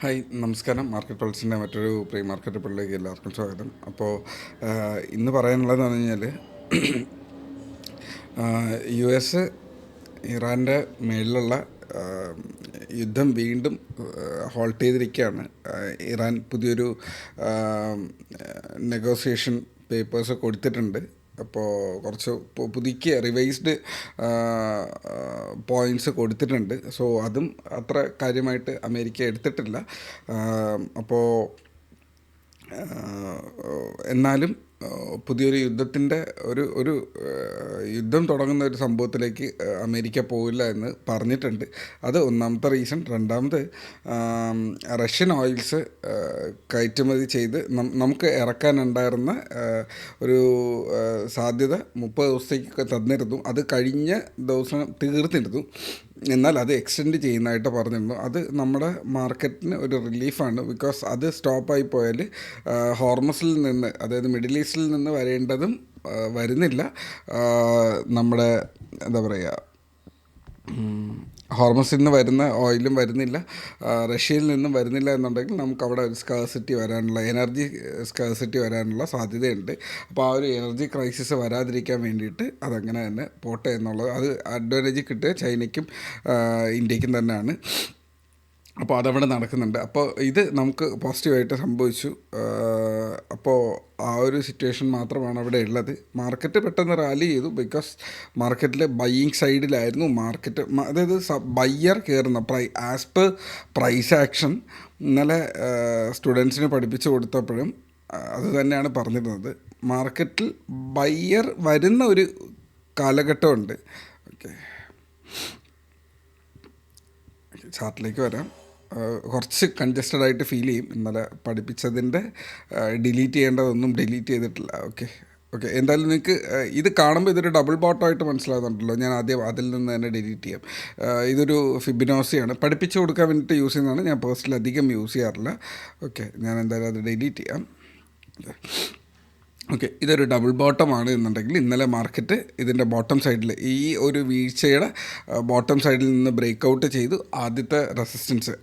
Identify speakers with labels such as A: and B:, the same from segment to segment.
A: Hi നമസ്കാരം. Market പൾസിൻ്റെ മറ്റൊരു pre market റിപ്പോർട്ടിലേക്ക് എല്ലാവർക്കും സ്വാഗതം. അപ്പോൾ ഇന്ന് പറയാനുള്ളതെന്ന് പറഞ്ഞു കഴിഞ്ഞാൽ യു എസ് ഇറാൻ്റെ മേളിലുള്ള യുദ്ധം വീണ്ടും ഹോൾട്ട് ചെയ്തിരിക്കുകയാണ്. ഇറാൻ പുതിയൊരു നെഗോസിയേഷൻ പേപ്പേഴ്സ് കൊടുത്തിട്ടുണ്ട്. അപ്പോൾ കുറച്ച് പുതുക്കിയ റിവൈസ്ഡ് പോയിൻറ്റ്സ് കൊടുത്തിട്ടുണ്ട്. സോ അതും അത്ര കാര്യമായിട്ട് അമേരിക്ക എടുത്തിട്ടില്ല. അപ്പോൾ എന്നാലും പുതിയൊരു യുദ്ധത്തിൻ്റെ ഒരു യുദ്ധം തുടങ്ങുന്ന ഒരു സംഭവത്തിലേക്ക് അമേരിക്ക പോവില്ല എന്ന് പറഞ്ഞിട്ടുണ്ട്. അത് ഒന്നാമത്തെ റീസൺ. രണ്ടാമത് റഷ്യൻ ഓയിൽസ് കയറ്റുമതി ചെയ്ത് നമുക്ക് ഇറക്കാനുണ്ടായിരുന്ന ഒരു സാധ്യത 30 ദിവസത്തേക്ക് തന്നിരുന്നു. അത് കഴിഞ്ഞ ദിവസം തീർന്നിരുന്നു. എന്നാൽ അത് എക്സ്റ്റെൻഡ് ചെയ്യുന്നതായിട്ട് പറഞ്ഞിരുന്നു. അത് നമ്മുടെ മാർക്കറ്റിന് ഒരു റിലീഫാണ്. ബിക്കോസ് അത് സ്റ്റോപ്പായി പോയാൽ ഹോർമസിൽ നിന്ന്, അതായത് മിഡിൽ ഈസ്റ്റിൽ നിന്ന് വരേണ്ടതും വരുന്നില്ല. നമ്മുടെ എന്താ പറയുക, ഹോർമസിൽ നിന്ന് വരുന്ന ഓയിലും വരുന്നില്ല, റഷ്യയിൽ നിന്നും വരുന്നില്ല എന്നുണ്ടെങ്കിൽ നമുക്ക് അവിടെ ഒരു സ്കാർസിറ്റി വരാനുള്ള, എനർജി സ്കാർസിറ്റി വരാനുള്ള സാധ്യതയുണ്ട്. അപ്പോൾ ആ ഒരു എനർജി ക്രൈസിസ് വരാതിരിക്കാൻ വേണ്ടിയിട്ട് അതങ്ങനെ തന്നെ പോട്ടെ എന്നുള്ളത്, അത് അഡ്വാൻറ്റേജ് കിട്ടുക ചൈനയ്ക്കും ഇന്ത്യക്കും തന്നെയാണ്. അപ്പോൾ അതവിടെ നടക്കുന്നുണ്ട്. അപ്പോൾ ഇത് നമുക്ക് പോസിറ്റീവായിട്ട് സംഭവിച്ചു. അപ്പോൾ ആ ഒരു സിറ്റുവേഷൻ മാത്രമാണ് അവിടെ ഉള്ളത്. മാർക്കറ്റ് പെട്ടെന്ന് റാലി ചെയ്തു. ബിക്കോസ് മാർക്കറ്റിൽ ബയ്യിങ് സൈഡിലായിരുന്നു മാർക്കറ്റ്. അതായത് ബയ്യർ കയറുന്ന ആസ് പെർ പ്രൈസ് ആക്ഷൻ ഇന്നലെ സ്റ്റുഡൻസിന് പഠിപ്പിച്ചു കൊടുത്തപ്പോഴും അത് തന്നെയാണ് പറഞ്ഞിരുന്നത്. മാർക്കറ്റിൽ ബയ്യർ വരുന്ന ഒരു കാലഘട്ടമുണ്ട്. ഓക്കെ, ചാർട്ടിലേക്ക് വരാം. കുറച്ച് കൺജസ്റ്റഡ് ആയിട്ട് ഫീൽ ചെയ്യും. ഇന്നലെ പഠിപ്പിച്ചതിൻ്റെ ഡിലീറ്റ് ചെയ്യേണ്ടതൊന്നും ഡിലീറ്റ് ചെയ്തിട്ടില്ല. ഓക്കെ, എന്തായാലും നിങ്ങൾക്ക് ഇത് കാണുമ്പോൾ ഇതൊരു ഡബിൾ ബോട്ടമായിട്ട് മനസ്സിലാകുന്നുണ്ടല്ലോ. ഞാൻ ആദ്യം അതിൽ നിന്ന് തന്നെ ഡിലീറ്റ് ചെയ്യാം. ഇതൊരു ഫിബിനോസിയാണ്. പഠിപ്പിച്ച് കൊടുക്കാൻ വേണ്ടിയിട്ട് യൂസ് ചെയ്യുന്നതാണ്. ഞാൻ പേഴ്സണലി അധികം യൂസ് ചെയ്യാറില്ല. ഓക്കെ, ഞാൻ എന്തായാലും അത് ഡിലീറ്റ് ചെയ്യാം. ഓക്കെ, ഇതൊരു ഡബിൾ ബോട്ടമാണ് എന്നുണ്ടെങ്കിൽ ഇന്നലെ മാർക്കറ്റ് ഇതിൻ്റെ ബോട്ടം സൈഡിൽ, ഈ ഒരു വീഴ്ചയുടെ ബോട്ടം സൈഡിൽ നിന്ന് ബ്രേക്ക് ഔട്ട് ചെയ്തു. ആദ്യത്തെ റെസിസ്റ്റൻസ്,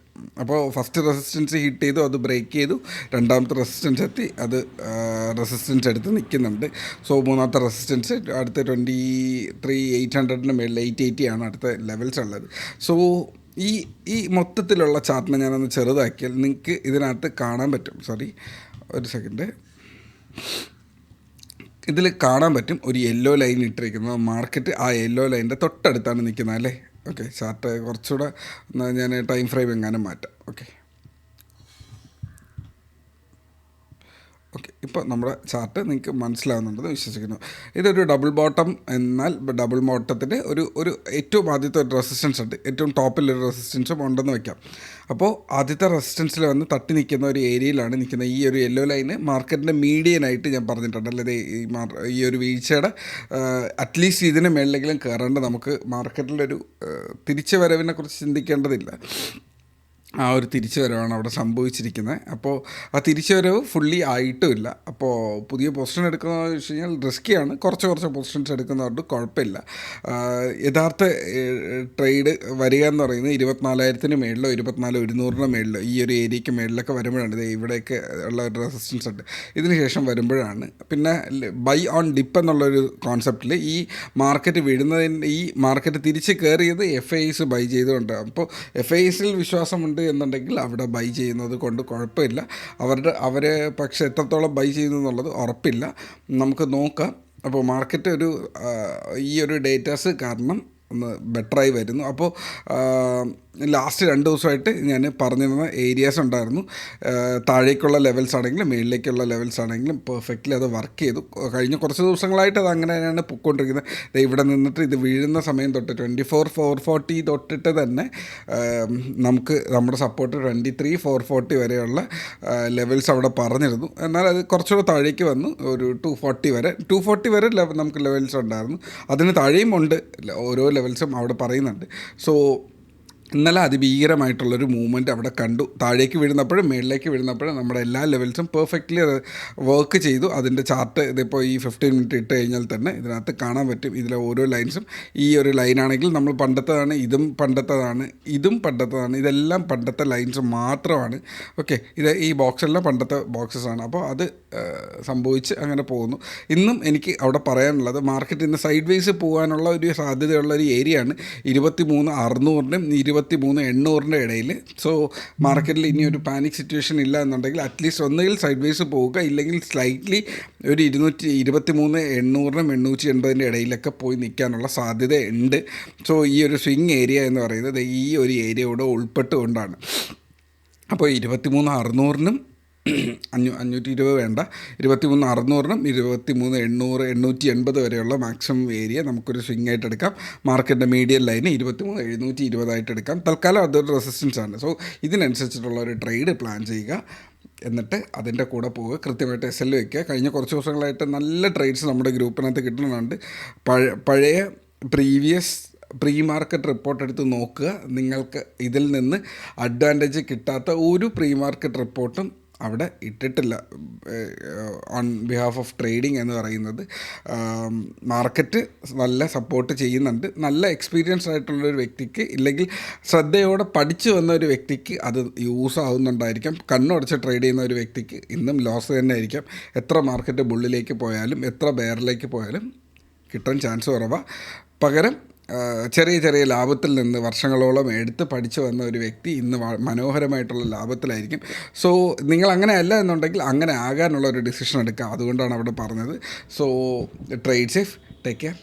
A: അപ്പോൾ ഫസ്റ്റ് റെസിസ്റ്റൻസ് ഹിറ്റ് ചെയ്തു, അത് ബ്രേക്ക് ചെയ്തു. രണ്ടാമത്തെ റെസിസ്റ്റൻസ് എത്തി, അത് റെസിസ്റ്റൻസ് എടുത്ത് നിൽക്കുന്നുണ്ട്. സോ മൂന്നാമത്തെ റെസിസ്റ്റൻസ് അടുത്ത 23,800 മേളിൽ 880 ആണ് അടുത്ത ലെവൽസ് ഉള്ളത്. സോ ഈ മൊത്തത്തിലുള്ള ചാർട്ടിനെ ഞാനൊന്ന് ചെറുതാക്കിയാൽ നിങ്ങൾക്ക് ഇതിനകത്ത് കാണാൻ പറ്റും. സോറി, ഒരു സെക്കൻഡ്. ഇതിൽ കാണാൻ പറ്റും ഒരു യെല്ലോ ലൈൻ ഇട്ടിരിക്കുന്നത്. മാർക്കറ്റ് ആ യെല്ലോ ലൈനിൻ്റെ തൊട്ടടുത്താണ് നിൽക്കുന്നത് അല്ലേ. ഓക്കെ, ചാർട്ട് കുറച്ചുകൂടെ ഞാൻ ടൈം ഫ്രെയിം എങ്ങാനും മാറ്റാം. ഓക്കെ, ഇപ്പോൾ നമ്മുടെ ചാർട്ട് നിങ്ങൾക്ക് മനസ്സിലാവുന്നുണ്ടെന്ന് വിശ്വസിക്കുന്നു. ഇതൊരു ഡബിൾ ബോട്ടം. എന്നാൽ ഡബിൾ ബോട്ടത്തിൻ്റെ ഒരു ഏറ്റവും ആദ്യത്തെ ഒരു റെസിസ്റ്റൻസ് ഉണ്ട്, ഏറ്റവും ടോപ്പിലൊരു റെസിസ്റ്റൻസും ഉണ്ടെന്ന് വയ്ക്കാം. അപ്പോൾ ആദ്യത്തെ റെസിസ്റ്റൻസിൽ വന്ന് തട്ടി നിൽക്കുന്ന ഒരു ഏരിയയിലാണ് നിൽക്കുന്നത്. ഈ ഒരു യെല്ലോ ലൈന് മാർക്കറ്റിൻ്റെ മീഡിയനായിട്ട് ഞാൻ പറഞ്ഞിട്ടുണ്ട്. അല്ലാതെ ഈ ഒരു വീഴ്ചയുടെ അറ്റ്ലീസ്റ്റ് ഇതിന് മേളിലെങ്കിലും കയറേണ്ട നമുക്ക് മാർക്കറ്റിലൊരു തിരിച്ചു വരവിനെ കുറിച്ച് ചിന്തിക്കേണ്ടതില്ല. ആ ഒരു തിരിച്ചു വരവാണ് അവിടെ സംഭവിച്ചിരിക്കുന്നത്. അപ്പോൾ ആ തിരിച്ചു വരവ് ഫുള്ളി ആയിട്ടുമില്ല. അപ്പോൾ പുതിയ പൊസിഷൻ എടുക്കുന്നതെന്ന് വെച്ച് കഴിഞ്ഞാൽ റിസ്ക്കിയാണ്. കുറച്ച് പൊസിഷൻസ് എടുക്കുന്നതുകൊണ്ട് കുഴപ്പമില്ല. യഥാർത്ഥ ട്രേഡ് വരിക എന്ന് പറയുന്നത് 24,000 മേളിലോ 24,100 മേളിലോ ഈ ഒരു ഏരിയയ്ക്ക് മേളിലൊക്കെ വരുമ്പോഴാണ്. ഇത് ഇവിടെയൊക്കെ ഉള്ള ഒരു റെസിസ്റ്റൻസ് ഉണ്ട്. ഇതിന് ശേഷം വരുമ്പോഴാണ് പിന്നെ ബൈ ഓൺ ഡിപ്പ് എന്നുള്ളൊരു കോൺസെപ്റ്റിൽ ഈ മാർക്കറ്റ് വിടുന്നതിൻ്റെ, ഈ മാർക്കറ്റ് തിരിച്ച് കയറിയത് FIs ബൈ ചെയ്തുകൊണ്ട്. അപ്പോൾ FIസിൽ വിശ്വാസമുണ്ട് എന്നുണ്ടെങ്കിൽ അവിടെ ബൈ ചെയ്യുന്നത് കൊണ്ട് കുഴപ്പമില്ല. അവരെ പക്ഷേ എത്രത്തോളം ബൈ ചെയ്യുന്നു എന്നുള്ളത് ഉറപ്പില്ല, നമുക്ക് നോക്കാം. അപ്പോൾ മാർക്കറ്റ് ഈ ഒരു ഡേറ്റാസ് കാരണം ഒന്ന് ബെറ്ററായി വരുന്നു. അപ്പോൾ ലാസ്റ്റ് 2 ദിവസമായിട്ട് ഞാൻ പറഞ്ഞിരുന്ന ഏരിയാസ് ഉണ്ടായിരുന്നു. താഴേക്കുള്ള ലെവൽസ് ആണെങ്കിലും മുകളിലേക്കുള്ള ലെവൽസ് ആണെങ്കിലും പെർഫെക്റ്റ്ലി അത് വർക്ക് ചെയ്തു. കഴിഞ്ഞ കുറച്ച് ദിവസങ്ങളായിട്ട് അത് അങ്ങനെ തന്നെയാണ് പൊയ്ക്കൊണ്ടിരിക്കുന്നത്. ഇവിടെ നിന്നിട്ട് ഇത് വീഴുന്ന സമയം തൊട്ട് 24,440 തൊട്ടിട്ട് തന്നെ നമുക്ക് നമ്മുടെ സപ്പോർട്ട് 23,440 വരെയുള്ള ലെവൽസ് അവിടെ പറഞ്ഞിരുന്നു. എന്നാൽ അത് കുറച്ചുകൂടെ താഴേക്ക് വന്നു. ഒരു 240 വരെ നമുക്ക് ലെവൽസ് ഉണ്ടായിരുന്നു. അതിന് താഴെയും ഉണ്ട്, ഓരോ ലെവൽസും അവിടെ പറയുന്നുണ്ട്. സോ ഇന്നലെ അതിഭീകരമായിട്ടുള്ളൊരു മൂവ്മെൻറ്റ് അവിടെ കണ്ടു. താഴേക്ക് വീഴുന്നപ്പോഴും മേളിലേക്ക് വീഴുന്നപ്പോഴും നമ്മുടെ എല്ലാ ലെവൽസും പെർഫെക്റ്റ്ലി വർക്ക് ചെയ്തു. അതിൻ്റെ ചാർട്ട് ഇതിപ്പോൾ ഈ 15 മിനിറ്റ് ഇട്ട് കഴിഞ്ഞാൽ തന്നെ ഇതിനകത്ത് കാണാൻ പറ്റും. ഇതിലെ ഓരോ ലൈൻസും ഈ ഒരു ലൈനാണെങ്കിൽ നമ്മൾ പണ്ടത്തേതാണ്, ഇതും പണ്ടത്തേതാണ്, ഇതും പണ്ടത്തേതാണ്, ഇതെല്ലാം പണ്ടത്തെ ലൈൻസ് മാത്രമാണ്. ഓക്കെ, ഇത് ഈ ബോക്സെല്ലാം പണ്ടത്തെ ബോക്സസ് ആണ്. അപ്പോൾ അത് സംഭവിച്ച് അങ്ങനെ പോകുന്നു. ഇന്നും എനിക്ക് അവിടെ പറയാനുള്ളത് മാർക്കറ്റ് ഇന്ന് സൈഡ് വേസ് പോകാനുള്ള ഒരു സാധ്യതയുള്ള ഒരു ഏരിയയാണ് 23,600-നും 23,800-ൻ്റെ ഇടയിൽ. സോ മാർക്കറ്റിൽ ഇനി ഒരു പാനിക് സിറ്റുവേഷൻ ഇല്ല എന്നുണ്ടെങ്കിൽ അറ്റ്ലീസ്റ്റ് ഒന്നുകിൽ സൈഡ് വേസ് പോവുക, ഇല്ലെങ്കിൽ സ്ലൈറ്റ്ലി ഒരു 23,800-നും 880-ൻ്റെ ഇടയിലൊക്കെ പോയി നിൽക്കാനുള്ള സാധ്യത ഉണ്ട്. സോ ഈ ഒരു സ്വിങ് ഏരിയ എന്ന് പറയുന്നത് ഈ ഒരു ഏരിയയോട് ഉൾപ്പെട്ടുകൊണ്ടാണ്. അപ്പോൾ 23,600-നും 520 വേണ്ട, 23,600-നും 23,800, 880 വരെയുള്ള മാക്സിമം ഏരിയ നമുക്കൊരു സ്വിങ് ആയിട്ട് എടുക്കാം. മാർക്കറ്റിൻ്റെ മീഡിയൻ ലൈന് 23,720 ആയിട്ട് എടുക്കാം. തൽക്കാലം അതൊരു റെസിസ്റ്റൻസ് ആണ്. സോ ഇതിനനുസരിച്ചിട്ടുള്ള ഒരു ട്രേഡ് പ്ലാൻ ചെയ്യുക, എന്നിട്ട് അതിൻ്റെ കൂടെ പോവുക. കൃത്യമായിട്ട് SL വയ്ക്കുക. കഴിഞ്ഞ കുറച്ച് ദിവസങ്ങളായിട്ട് നല്ല ട്രേഡ്സ് നമ്മുടെ ഗ്രൂപ്പിനകത്ത് കിട്ടുന്നുണ്ട്. പഴയ പ്രീ മാർക്കറ്റ് റിപ്പോർട്ട് എടുത്ത് നോക്കുക. നിങ്ങൾക്ക് ഇതിൽ നിന്ന് അഡ്വാൻറ്റേജ് കിട്ടാത്ത ഒരു പ്രീ മാർക്കറ്റ് റിപ്പോർട്ടും അവിടെ ഇട്ടിട്ടില്ല. ഓൺ ബിഹാഫ് ഓഫ് ട്രേഡിംഗ് എന്ന് പറയുന്നത് മാർക്കറ്റ് നല്ല സപ്പോർട്ട് ചെയ്യുന്നുണ്ട്. നല്ല എക്സ്പീരിയൻസ് ആയിട്ടുള്ളൊരു വ്യക്തിക്ക്, ഇല്ലെങ്കിൽ ശ്രദ്ധയോടെ പഠിച്ചു വന്ന ഒരു വ്യക്തിക്ക് അത് യൂസ് ആവുന്നുണ്ടായിരിക്കാം. കണ്ണുടച്ച് ട്രേഡ് ചെയ്യുന്ന ഒരു വ്യക്തിക്ക് ഇന്നും ലോസ് തന്നെ ആയിരിക്കാം. എത്ര മാർക്കറ്റ് ബുള്ളിലേക്ക് പോയാലും എത്ര ബെയറിലേക്ക് പോയാലും കിട്ടാൻ ചാൻസ് കുറവാണ്. പകരം ചെറിയ ചെറിയ ലാഭത്തിൽ നിന്ന് വർഷങ്ങളോളം എടുത്ത് പഠിച്ചു വന്ന ഒരു വ്യക്തി ഇന്ന് മനോഹരമായിട്ടുള്ള ലാഭത്തിലായിരിക്കും. സോ നിങ്ങൾ അങ്ങനെ അല്ല എന്നുണ്ടെങ്കിൽ അങ്ങനെ ആകാനുള്ള ഒരു ഡിസിഷൻ എടുക്കുക. അതുകൊണ്ടാണ് അവിടെ പറഞ്ഞത്. So trade safe, take care.